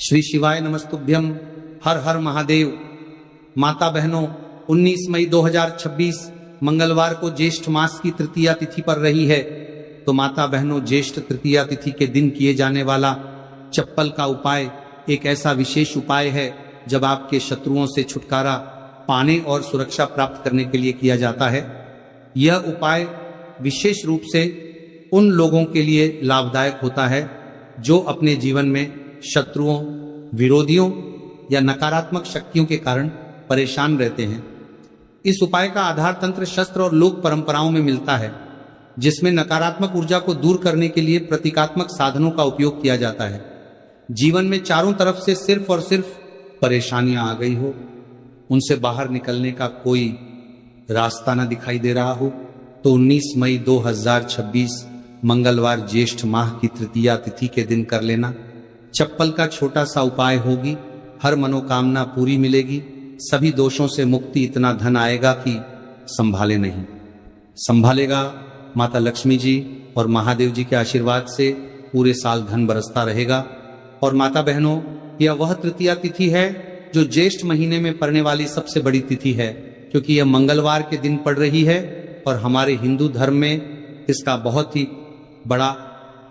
श्री शिवाय नमस्तुभ्यम। हर हर महादेव। माता बहनों, 19 मई 2026 मंगलवार को ज्येष्ठ मास की तृतीया तिथि पर रही है। तो माता बहनों, ज्येष्ठ तृतीया तिथि के दिन किए जाने वाला चप्पल का उपाय एक ऐसा विशेष उपाय है जब आपके शत्रुओं से छुटकारा पाने और सुरक्षा प्राप्त करने के लिए किया जाता है। यह उपाय विशेष रूप से उन लोगों के लिए लाभदायक होता है जो अपने जीवन में शत्रुओं, विरोधियों या नकारात्मक शक्तियों के कारण परेशान रहते हैं। इस उपाय का आधार तंत्र शस्त्र और लोक परंपराओं में मिलता है, जिसमें नकारात्मक ऊर्जा को दूर करने के लिए प्रतीकात्मक साधनों का उपयोग किया जाता है। जीवन में चारों तरफ से सिर्फ और सिर्फ परेशानियां आ गई हो, उनसे बाहर निकलने का कोई रास्ता न दिखाई दे रहा हो, तो 19 मई 2026 मंगलवार ज्येष्ठ माह की तृतीया तिथि के दिन कर लेना। चप्पल का छोटा सा उपाय होगी, हर मनोकामना पूरी मिलेगी, सभी दोषों से मुक्ति, इतना धन आएगा कि संभाले नहीं। संभालेगा माता लक्ष्मी जी और महादेव जी के आशीर्वाद से पूरे साल धन बरसता रहेगा। और माता बहनों, यह वह तृतीया तिथि है जो ज्येष्ठ महीने में पड़ने वाली सबसे बड़ी तिथि है, क्योंकि यह मंगलवार के दिन पड़ रही है और हमारे हिंदू धर्म में इसका बहुत ही बड़ा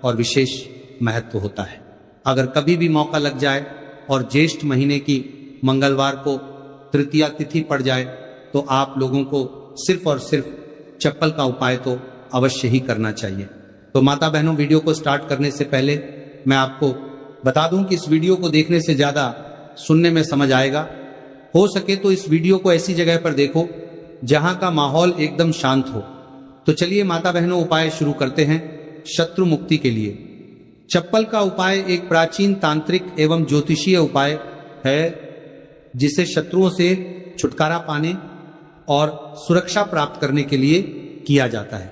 और विशेष महत्व होता है। अगर कभी भी मौका लग जाए और ज्येष्ठ महीने की मंगलवार को तृतीया तिथि पड़ जाए, तो आप लोगों को सिर्फ और सिर्फ चप्पल का उपाय तो अवश्य ही करना चाहिए। तो माता बहनों, वीडियो को स्टार्ट करने से पहले मैं आपको बता दूं कि इस वीडियो को देखने से ज्यादा सुनने में समझ आएगा। हो सके तो इस वीडियो को ऐसी जगह पर देखो जहां का माहौल एकदम शांत हो। तो चलिए माता बहनों, उपाय शुरू करते हैं शत्रु मुक्ति के लिए। चप्पल का उपाय एक प्राचीन तांत्रिक एवं ज्योतिषीय उपाय है, जिसे शत्रुओं से छुटकारा पाने और सुरक्षा प्राप्त करने के लिए किया जाता है।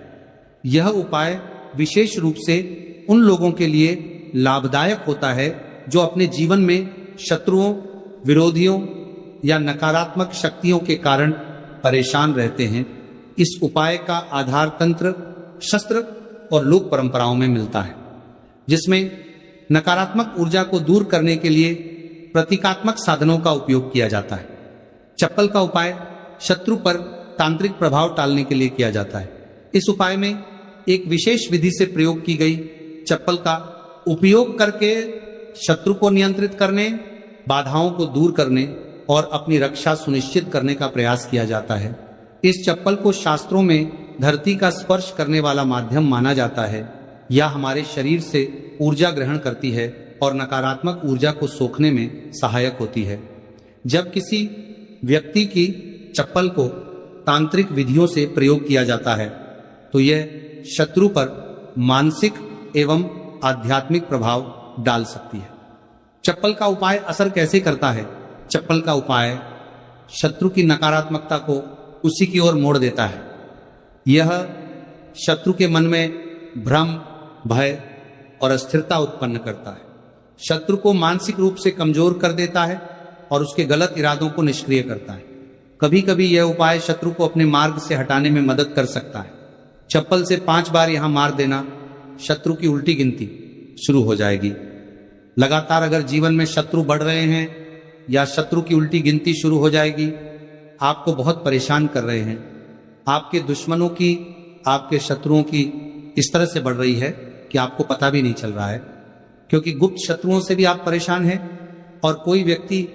यह उपाय विशेष रूप से उन लोगों के लिए लाभदायक होता है जो अपने जीवन में शत्रुओं, विरोधियों या नकारात्मक शक्तियों के कारण परेशान रहते हैं। इस उपाय का आधार तंत्र शस्त्र और लोक परंपराओं में मिलता है, जिसमें नकारात्मक ऊर्जा को दूर करने के लिए प्रतीकात्मक साधनों का उपयोग किया जाता है। चप्पल का उपाय शत्रु पर तांत्रिक प्रभाव टालने के लिए किया जाता है। इस उपाय में एक विशेष विधि से प्रयोग की गई चप्पल का उपयोग करके शत्रु को नियंत्रित करने, बाधाओं को दूर करने और अपनी रक्षा सुनिश्चित करने का प्रयास किया जाता है। इस चप्पल को शास्त्रों में धरती का स्पर्श करने वाला माध्यम माना जाता है। यह हमारे शरीर से ऊर्जा ग्रहण करती है और नकारात्मक ऊर्जा को सोखने में सहायक होती है। जब किसी व्यक्ति की चप्पल को तांत्रिक विधियों से प्रयोग किया जाता है, तो यह शत्रु पर मानसिक एवं आध्यात्मिक प्रभाव डाल सकती है। चप्पल का उपाय असर कैसे करता है? चप्पल का उपाय शत्रु की नकारात्मकता को उसी की ओर मोड़ देता है। यह शत्रु के मन में भ्रम, भय और अस्थिरता उत्पन्न करता है। शत्रु को मानसिक रूप से कमजोर कर देता है और उसके गलत इरादों को निष्क्रिय करता है। कभी कभी यह उपाय शत्रु को अपने मार्ग से हटाने में मदद कर सकता है। चप्पल से 5 बार यहां मार देना, शत्रु की उल्टी गिनती शुरू हो जाएगी। लगातार अगर जीवन में शत्रु बढ़ रहे हैं या शत्रु की उल्टी गिनती शुरू हो जाएगी, आपको बहुत परेशान कर रहे हैं, आपके दुश्मनों की, आपके शत्रुओं की इस तरह से बढ़ रही है कि आपको पता भी नहीं चल रहा है, क्योंकि गुप्त शत्रुओं से भी आप परेशान हैं और कोई व्यक्ति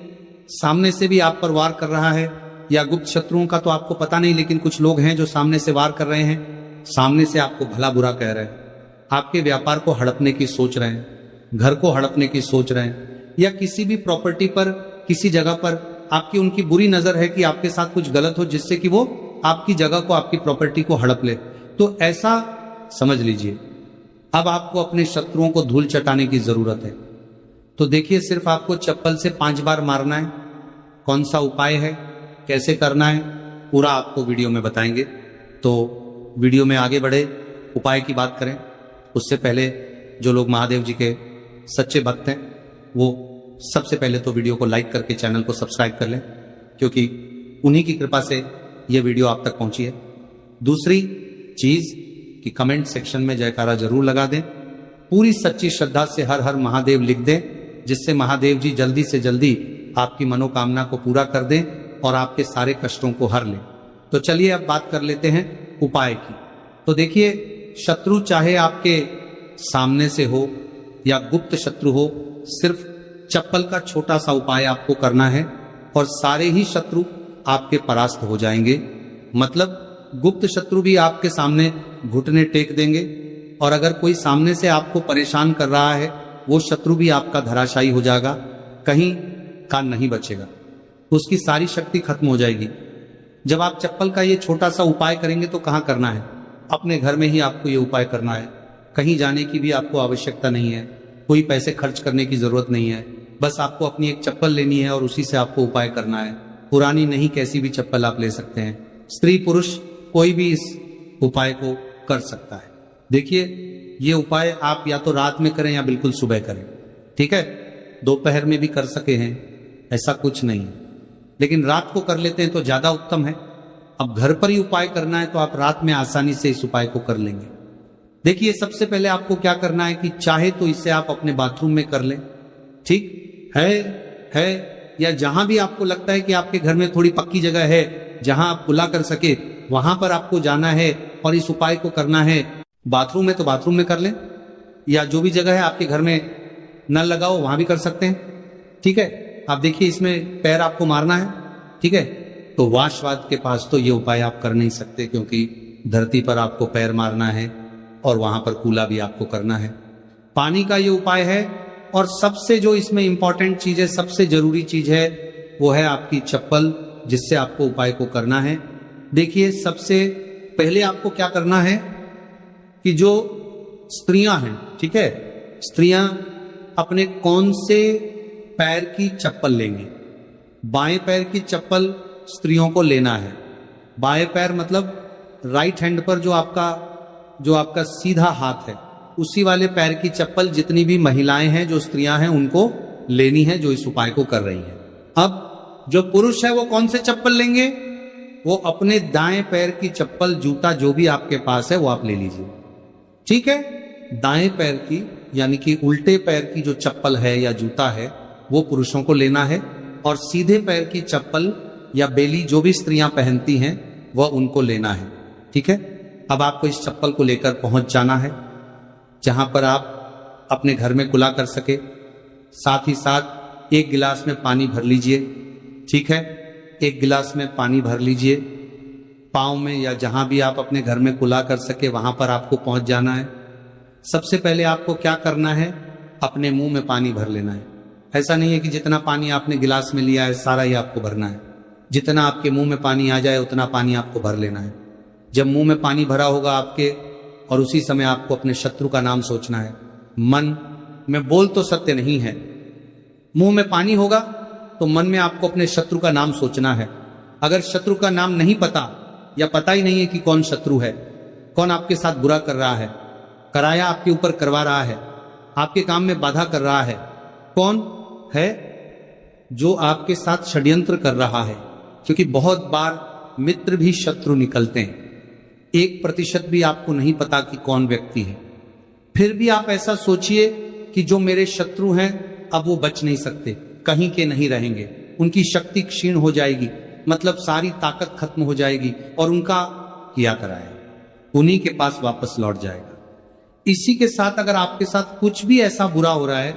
सामने से भी आप पर वार कर रहा है, या गुप्त शत्रुओं का तो आपको पता नहीं, लेकिन कुछ लोग हैं जो सामने से वार कर रहे हैं, सामने से आपको भला बुरा कह रहे हैं, आपके व्यापार को हड़पने की सोच रहे हैं, घर को हड़पने की सोच रहे हैं, या किसी भी प्रॉपर्टी पर, किसी जगह पर आपकी उनकी बुरी नजर है कि आपके साथ कुछ गलत हो, जिससे कि वो आपकी जगह को, आपकी प्रॉपर्टी को हड़प ले। तो ऐसा समझ लीजिए अब आपको अपने शत्रुओं को धूल चटाने की जरूरत है। तो देखिए, सिर्फ आपको चप्पल से 5 बार मारना है। कौन सा उपाय है, कैसे करना है, पूरा आपको वीडियो में बताएंगे। तो वीडियो में आगे बढ़े, उपाय की बात करें उससे पहले जो लोग महादेव जी के सच्चे भक्त हैं, वो सबसे पहले तो वीडियो को लाइक करके चैनल को सब्सक्राइब कर लें, क्योंकि उन्हीं की कृपा से यह वीडियो आप तक पहुंची है। दूसरी चीज कि कमेंट सेक्शन में जयकारा जरूर लगा दें, पूरी सच्ची श्रद्धा से हर हर महादेव लिख दें जिससे महादेव जी जल्दी से जल्दी आपकी मनोकामना को पूरा कर दें और आपके सारे कष्टों को हर लें। तो चलिए अब बात कर लेते हैं उपाय की। तो देखिए, शत्रु चाहे आपके सामने से हो या गुप्त शत्रु हो, सिर्फ चप्पल का छोटा सा उपाय आपको करना है और सारे ही शत्रु आपके परास्त हो जाएंगे। मतलब गुप्त शत्रु भी आपके सामने घुटने टेक देंगे और अगर कोई सामने से आपको परेशान कर रहा है वो शत्रु भी आपका धराशायी हो जाएगा, कहीं का नहीं बचेगा, उसकी सारी शक्ति खत्म हो जाएगी। जब आप चप्पल का ये छोटा सा उपाय करेंगे तो कहाँ करना है? अपने घर में ही आपको ये उपाय करना है। कहीं जाने की भी आपको आवश्यकता नहीं है, कोई पैसे खर्च करने की जरूरत नहीं है। बस आपको अपनी एक चप्पल लेनी है और उसी से आपको उपाय करना है। पुरानी नहीं, कैसी भी चप्पल आप ले सकते हैं। स्त्री पुरुष कोई भी इस उपाय को कर सकता है। देखिए, ये उपाय आप या तो रात में करें या बिल्कुल सुबह करें, ठीक है? दोपहर में भी कर सके हैं, ऐसा कुछ नहीं है, लेकिन रात को कर लेते हैं तो ज्यादा उत्तम है। अब घर पर ही उपाय करना है तो आप रात में आसानी से इस उपाय को कर लेंगे। देखिए, सबसे पहले आपको क्या करना है कि चाहे तो इसे आप अपने बाथरूम में कर लें, ठीक है, या जहां भी आपको लगता है कि आपके घर में थोड़ी पक्की जगह है जहां आप कुल्ला कर सके, वहां पर आपको जाना है और इस उपाय को करना है। बाथरूम में तो बाथरूम में कर लें, या जो भी जगह है आपके घर में नल लगाओ वहां भी कर सकते हैं, ठीक है? आप देखिए, इसमें पैर आपको मारना है, ठीक है? तो वाशवाद के पास तो ये उपाय आप कर नहीं सकते, क्योंकि धरती पर आपको पैर मारना है और वहां पर कूला भी आपको करना है। पानी का ये उपाय है, और सबसे जो इसमें इंपॉर्टेंट चीज है, सबसे जरूरी चीज है, वो है आपकी चप्पल, जिससे आपको उपाय को करना है। देखिए, सबसे पहले आपको क्या करना है कि जो स्त्रियां हैं, ठीक है, स्त्रियां अपने कौन से पैर की चप्पल लेंगी? बाएं पैर की चप्पल स्त्रियों को लेना है। बाएं पैर मतलब राइट हैंड पर जो आपका सीधा हाथ है, उसी वाले पैर की चप्पल जितनी भी महिलाएं हैं, जो स्त्रियां हैं, उनको लेनी है, जो इस उपाय को कर रही हैं। अब जो पुरुष है वो कौन से चप्पल लेंगे? वो अपने दाएं पैर की चप्पल, जूता जो भी आपके पास है वो आप ले लीजिए, ठीक है? दाएं पैर की यानी कि उल्टे पैर की जो चप्पल है या जूता है वो पुरुषों को लेना है, और सीधे पैर की चप्पल या बेली जो भी स्त्रियां पहनती हैं वह उनको लेना है, ठीक है? अब आपको इस चप्पल को लेकर पहुंच जाना है जहां पर आप अपने घर में कुल्ला कर सके। साथ ही साथ एक गिलास में पानी भर लीजिए, ठीक है? एक गिलास में पानी भर लीजिए। पाँव में या जहां भी आप अपने घर में कुल्ला कर सके वहां पर आपको पहुंच जाना है। सबसे पहले आपको क्या करना है? अपने मुंह में पानी भर लेना है। ऐसा नहीं है कि जितना पानी आपने गिलास में लिया है सारा ही आपको भरना है। जितना आपके मुंह में पानी आ जाए उतना पानी आपको भर लेना है। जब मुंह में पानी भरा होगा आपके, और उसी समय आपको अपने शत्रु का नाम सोचना है। मन में बोल तो सत्य नहीं है, मुंह में पानी होगा तो मन में आपको अपने शत्रु का नाम सोचना है। अगर शत्रु का नाम नहीं पता या पता ही नहीं है कि कौन शत्रु है, कौन आपके साथ बुरा कर रहा है, कराया आपके ऊपर करवा रहा है, आपके काम में बाधा कर रहा है, कौन है जो आपके साथ षड्यंत्र कर रहा है, क्योंकि बहुत बार मित्र भी शत्रु निकलते हैं। 1% भी आपको नहीं पता कि कौन व्यक्ति है। फिर भी आप ऐसा सोचिए कि जो मेरे शत्रु हैं अब वो बच नहीं सकते, कहीं के नहीं रहेंगे, उनकी शक्ति क्षीण हो जाएगी, मतलब सारी ताकत खत्म हो जाएगी और उनका किया कराया उन्हीं के पास वापस लौट जाएगा। इसी के साथ अगर आपके साथ कुछ भी ऐसा बुरा हो रहा है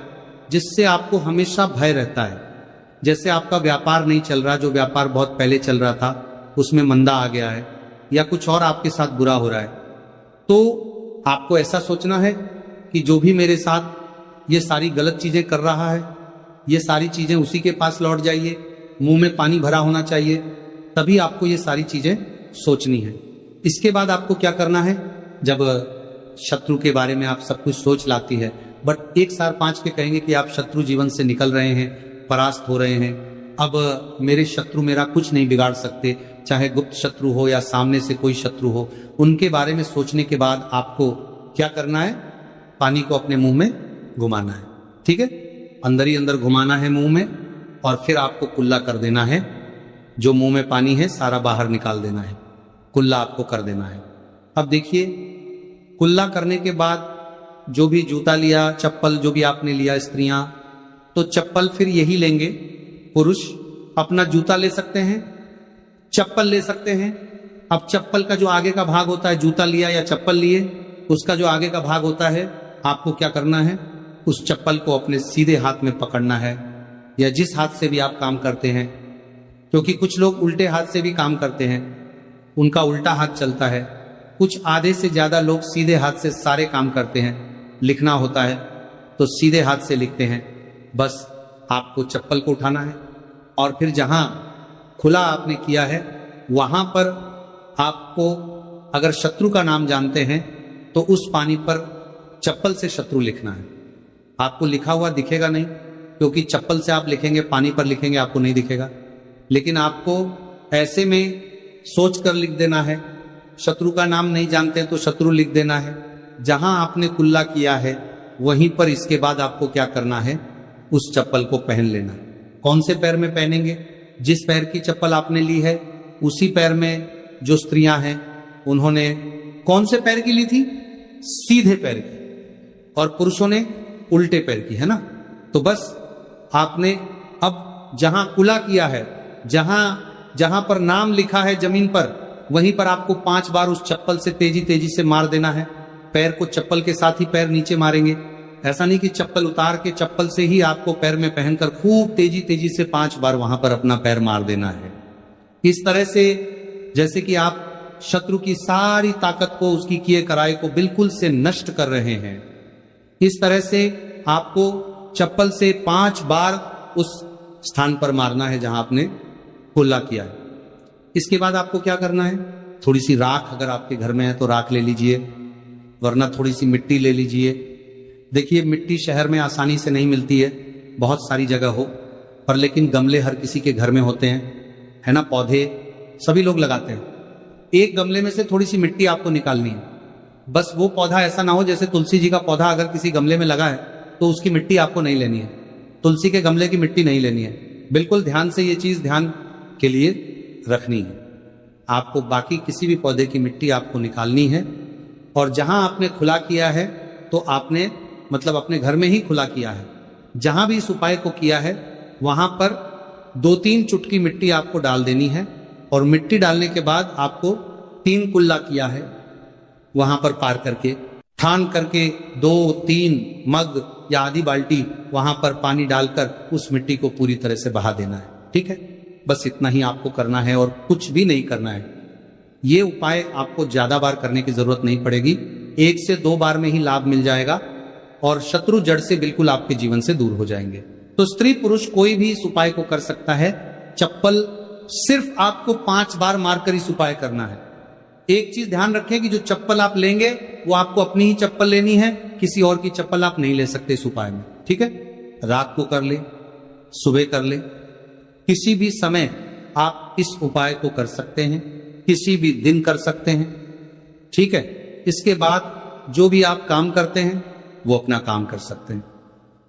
जिससे आपको हमेशा भय रहता है, जैसे आपका व्यापार नहीं चल रहा, जो व्यापार बहुत पहले चल रहा था उसमें मंदा आ गया है, या कुछ और आपके साथ बुरा हो रहा है, तो आपको ऐसा सोचना है कि जो भी मेरे साथ ये सारी गलत चीजें कर रहा है, ये सारी चीजें उसी के पास लौट जाइए। मुंह में पानी भरा होना चाहिए, तभी आपको ये सारी चीजें सोचनी है। इसके बाद आपको क्या करना है? जब शत्रु के बारे में आप सब कुछ सोच लाती है, बट 1 4 5 के कहेंगे कि आप शत्रु जीवन से निकल रहे हैं, परास्त हो रहे हैं, अब मेरे शत्रु मेरा कुछ नहीं बिगाड़ सकते, चाहे गुप्त शत्रु हो या सामने से कोई शत्रु हो, उनके बारे में सोचने के बाद आपको क्या करना है? पानी को अपने मुंह में घुमाना है, ठीक है? अंदर ही अंदर घुमाना है मुंह में, और फिर आपको कुल्ला कर देना है। जो मुंह में पानी है सारा बाहर निकाल देना है, कुल्ला आपको कर देना है। अब देखिए, कुल्ला करने के बाद जो भी जूता लिया, चप्पल जो भी आपने लिया, स्त्रियां तो चप्पल फिर यही लेंगे। पुरुष अपना जूता ले सकते हैं, चप्पल ले सकते हैं। अब चप्पल का जो आगे का भाग होता है, जूता लिया या चप्पल लिए, उसका जो आगे का भाग होता है, आपको क्या करना है, उस चप्पल को अपने सीधे हाथ में पकड़ना है, या जिस हाथ से भी आप काम करते हैं, क्योंकि कुछ लोग उल्टे हाथ से भी काम करते हैं, उनका उल्टा हाथ चलता है। कुछ आधे से ज्यादा लोग सीधे हाथ से सारे काम करते हैं। लिखना होता है तो सीधे हाथ से लिखते हैं। बस आपको चप्पल को उठाना है और फिर जहां खुला आपने किया है वहां पर आपको, अगर शत्रु का नाम जानते हैं तो उस पानी पर चप्पल से शत्रु लिखना है। आपको लिखा हुआ दिखेगा नहीं, क्योंकि चप्पल से आप लिखेंगे, पानी पर लिखेंगे, आपको नहीं दिखेगा। लेकिन आपको ऐसे में सोच कर लिख देना है। शत्रु का नाम नहीं जानते तो शत्रु लिख देना है। जहां आपने कुल्ला किया है वहीं पर इसके बाद आपको क्या करना है, उस चप्पल को पहन लेना। कौन से पैर में पहनेंगे? जिस पैर की चप्पल आपने ली है उसी पैर में जो स्त्रियां हैं उन्होंने कौन से पैर की ली थी? सीधे पैर की, और पुरुषों ने उल्टे पैर की, है ना। तो बस आपने अब जहां कुला किया है, जहां पर नाम लिखा है जमीन पर, वहीं पर आपको 5 बार उस चप्पल से तेजी तेजी से मार देना है। पैर को चप्पल के साथ ही पैर नीचे मारेंगे। ऐसा नहीं कि चप्पल उतार के चप्पल से ही आपको पैर में पहनकर खूब तेजी तेजी से 5 बार वहां पर अपना पैर मार देना है। इस तरह से जैसे कि आप शत्रु की सारी ताकत को, उसकी किए कराए को बिल्कुल से नष्ट कर रहे हैं। इस तरह से आपको चप्पल से 5 बार उस स्थान पर मारना है जहां आपने कुल्ला किया है। इसके बाद आपको क्या करना है, थोड़ी सी राख, अगर आपके घर में है तो राख ले लीजिए, वरना थोड़ी सी मिट्टी ले लीजिए। देखिए, मिट्टी शहर में आसानी से नहीं मिलती है, बहुत सारी जगह हो, पर लेकिन गमले हर किसी के घर में होते हैं, है ना। पौधे सभी लोग लगाते हैं। एक गमले में से थोड़ी सी मिट्टी आपको निकालनी है। बस वो पौधा ऐसा ना हो, जैसे तुलसी जी का पौधा अगर किसी गमले में लगा है तो उसकी मिट्टी आपको नहीं लेनी है, तुलसी के गमले की मिट्टी नहीं लेनी है। बिल्कुल ध्यान से ये चीज ध्यान के लिए रखनी है। आपको बाकी किसी भी पौधे की मिट्टी आपको निकालनी है, और जहां आपने खुला किया है तो आपने मतलब अपने घर में ही खुला किया है, जहां भी इस उपाय को किया है वहां पर 2-3 चुटकी मिट्टी आपको डाल देनी है। और मिट्टी डालने के बाद आपको 3 कुल्ला किया है वहां पर पार करके, ठान करके 2-3 मग या आधी बाल्टी वहां पर पानी डालकर उस मिट्टी को पूरी तरह से बहा देना है। ठीक है, बस इतना ही आपको करना है और कुछ भी नहीं करना है। ये उपाय आपको ज्यादा बार करने की जरूरत नहीं पड़ेगी, 1 से 2 बार में ही लाभ मिल जाएगा और शत्रु जड़ से बिल्कुल आपके जीवन से दूर हो जाएंगे। तो स्त्री पुरुष कोई भी इस उपाय को कर सकता है। चप्पल सिर्फ आपको 5 बार मारकर इस उपाय करना है। एक चीज ध्यान रखें कि जो चप्पल आप लेंगे वो आपको अपनी ही चप्पल लेनी है, किसी और की चप्पल आप नहीं ले सकते इस उपाय में। ठीक है, रात को कर ले, सुबह कर ले, किसी भी समय आप इस उपाय को कर सकते हैं, किसी भी दिन कर सकते हैं। ठीक है, इसके बाद जो भी आप काम करते हैं वो अपना काम कर सकते हैं।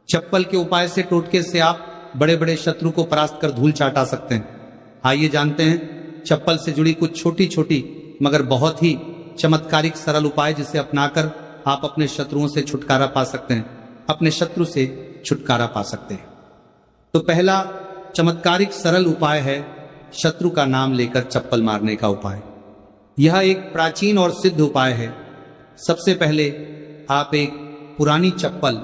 चप्पल के उपाय से, टोटके से आप बड़े बड़े शत्रु को परास्त कर धूल चाटा सकते हैं। आइए जानते हैं चप्पल से जुड़ी कुछ छोटी छोटी मगर बहुत ही चमत्कारिक सरल उपाय, जिसे अपनाकर आप अपने शत्रुओं से छुटकारा पा सकते हैं, अपने शत्रु से छुटकारा पा सकते हैं। तो पहला चमत्कारिक सरल उपाय है शत्रु का नाम लेकर चप्पल मारने का उपाय। यह एक प्राचीन और सिद्ध उपाय है। सबसे पहले आप एक पुरानी चप्पल,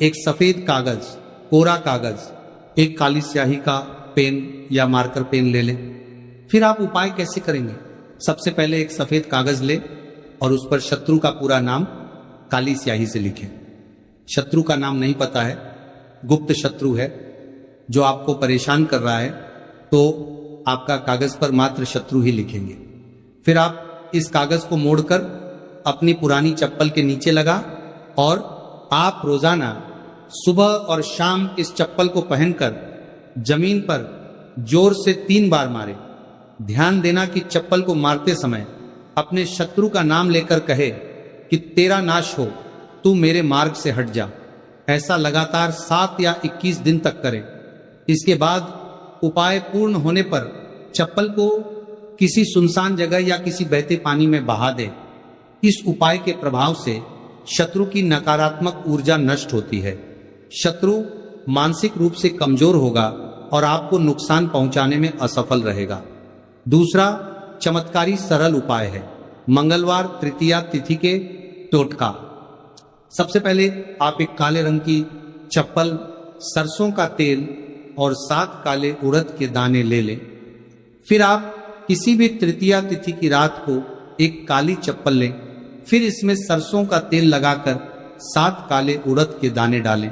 एक सफेद कागज, कोरा कागज, एक काली स्याही का पेन या मार्कर पेन ले लें। फिर आप उपाय कैसे करेंगे? सबसे पहले एक सफेद कागज ले और उस पर शत्रु का पूरा नाम काली स्याही से लिखें। शत्रु का नाम नहीं पता है, गुप्त शत्रु है जो आपको परेशान कर रहा है, तो आपका कागज पर मात्र शत्रु ही लिखेंगे। फिर आप इस कागज को मोड़कर अपनी पुरानी चप्पल के नीचे लगा और आप रोजाना सुबह और शाम इस चप्पल को पहनकर जमीन पर जोर से 3 बार मारे। ध्यान देना कि चप्पल को मारते समय अपने शत्रु का नाम लेकर कहे कि तेरा नाश हो, तू मेरे मार्ग से हट जा। ऐसा लगातार 7 या 21 दिन तक करें। इसके बाद उपाय पूर्ण होने पर चप्पल को किसी सुनसान जगह या किसी बहते पानी में बहा दे। इस उपाय के प्रभाव से शत्रु की नकारात्मक ऊर्जा नष्ट होती है। शत्रु मानसिक रूप से कमजोर होगा और आपको नुकसान पहुंचाने में असफल रहेगा। दूसरा चमत्कारी सरल उपाय है मंगलवार तृतीया तिथि के टोटका। सबसे पहले आप एक काले रंग की चप्पल, सरसों का तेल और 7 काले उड़द के दाने ले लें। फिर आप किसी भी तृतीया तिथि की रात को एक काली चप्पल लें, फिर इसमें सरसों का तेल लगाकर 7 काले उड़द के दाने डालें।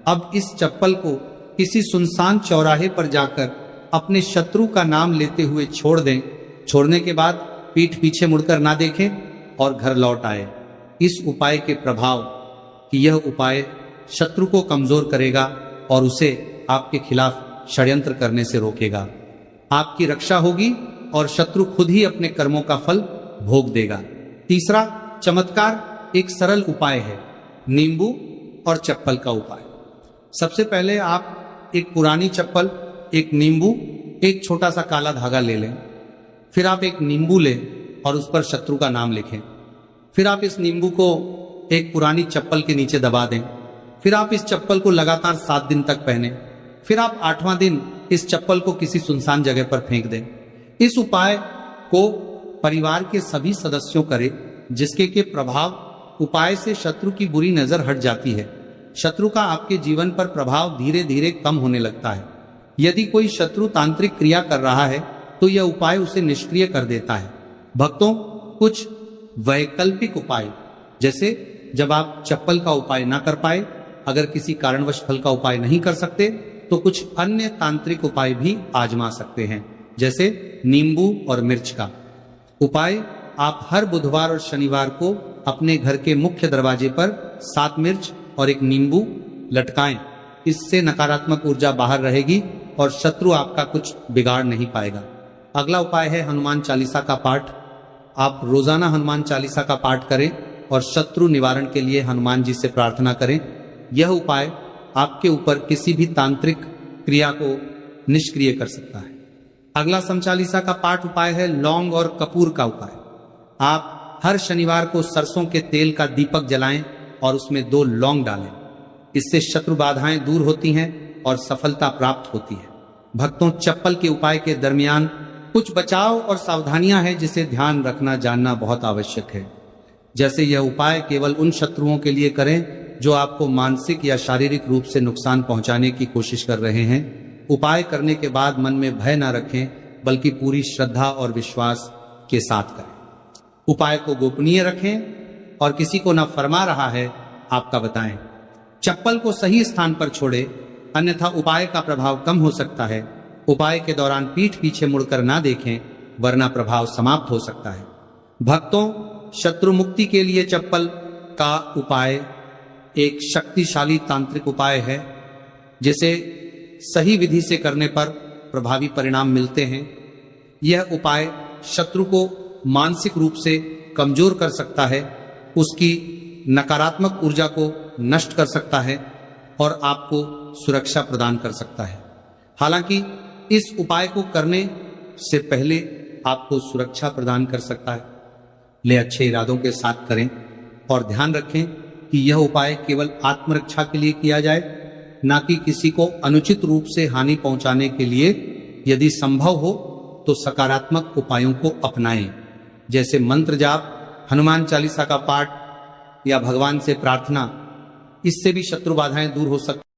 अब इस चप्पल को किसी सुनसान चौराहे पर जाकर अपने शत्रु का नाम लेते हुए छोड़ दें। छोड़ने के बाद पीठ पीछे मुड़कर ना देखें और घर लौट आए। इस उपाय के प्रभाव कि यह उपाय शत्रु को कमजोर करेगा और उसे आपके खिलाफ षड्यंत्र करने से रोकेगा। आपकी रक्षा होगी और शत्रु खुद ही अपने कर्मों का फल भोग देगा। तीसरा चमत्कार एक सरल उपाय है नींबू और चप्पल का उपाय। सबसे पहले आप एक पुरानी चप्पल, एक नींबू, एक छोटा सा काला धागा ले लें। फिर आप एक नींबू लें और उस पर शत्रु का नाम लिखें। फिर आप इस नींबू को एक पुरानी चप्पल के नीचे दबा दें। फिर आप इस चप्पल को लगातार 7 दिन तक पहने। फिर आप 8वां दिन इस चप्पल को किसी सुनसान जगह पर फेंक दें। इस उपाय को परिवार के सभी सदस्यों करें, जिसके के प्रभाव उपाय से शत्रु की बुरी नजर हट जाती है। शत्रु का आपके जीवन पर प्रभाव धीरे धीरे कम होने लगता है। यदि कोई शत्रु तांत्रिक क्रिया कर रहा है तो यह उपाय उसे निष्क्रिय कर देता है। भक्तों, कुछ वैकल्पिक उपाय, जैसे जब आप चप्पल का उपाय ना कर पाए, अगर किसी कारणवश फल का उपाय नहीं कर सकते, तो कुछ अन्य तांत्रिक उपाय भी आजमा सकते हैं, जैसे नींबू और मिर्च का उपाय। आप हर बुधवार और शनिवार को अपने घर के मुख्य दरवाजे पर 7 मिर्च और एक नींबू लटकाएं। इससे नकारात्मक ऊर्जा बाहर रहेगी और शत्रु आपका कुछ बिगाड़ नहीं पाएगा। अगला उपाय है हनुमान चालीसा का पाठ। आप रोजाना हनुमान चालीसा का पाठ करें और शत्रु निवारण के लिए हनुमान जी से प्रार्थना करें। यह उपाय आपके ऊपर किसी भी तांत्रिक क्रिया को निष्क्रिय कर सकता है। अगला समचालीसा का पाठ उपाय है लौंग और कपूर का उपाय। आप हर शनिवार को सरसों के तेल का दीपक जलाएं और उसमें 2 लौंग डालें। इससे शत्रु बाधाएं दूर होती हैं और सफलता प्राप्त होती है। भक्तों, चप्पल के उपाय के दरमियान कुछ बचाव और सावधानियां हैं जिसे ध्यान रखना जानना बहुत आवश्यक है। जैसे यह उपाय केवल उन शत्रुओं के लिए करें जो आपको मानसिक या शारीरिक रूप से नुकसान पहुंचाने की कोशिश कर रहे हैं। उपाय करने के बाद मन में भय न रखें, बल्कि पूरी श्रद्धा और विश्वास के साथ करें। उपाय को गोपनीय रखें और किसी को न फरमा रहा है आपका बताएं। चप्पल को सही स्थान पर छोड़े, अन्यथा उपाय का प्रभाव कम हो सकता है। उपाय के दौरान पीठ पीछे मुड़कर ना देखें, वरना प्रभाव समाप्त हो सकता है। भक्तों, शत्रु मुक्ति के लिए चप्पल का उपाय एक शक्तिशाली तांत्रिक उपाय है, जिसे सही विधि से करने पर प्रभावी परिणाम मिलते हैं। यह उपाय शत्रु को मानसिक रूप से कमजोर कर सकता है, उसकी नकारात्मक ऊर्जा को नष्ट कर सकता है और आपको सुरक्षा प्रदान कर सकता है। हालांकि इस उपाय को करने से पहले आपको सुरक्षा प्रदान कर सकता है, ले अच्छे इरादों के साथ करें और ध्यान रखें कि यह उपाय केवल आत्मरक्षा के लिए किया जाए, ना कि किसी को अनुचित रूप से हानि पहुंचाने के लिए। यदि संभव हो तो सकारात्मक उपायों को अपनाएं, जैसे मंत्र जाप, हनुमान चालीसा का पाठ या भगवान से प्रार्थना। इससे भी शत्रु बाधाएं दूर हो सकती।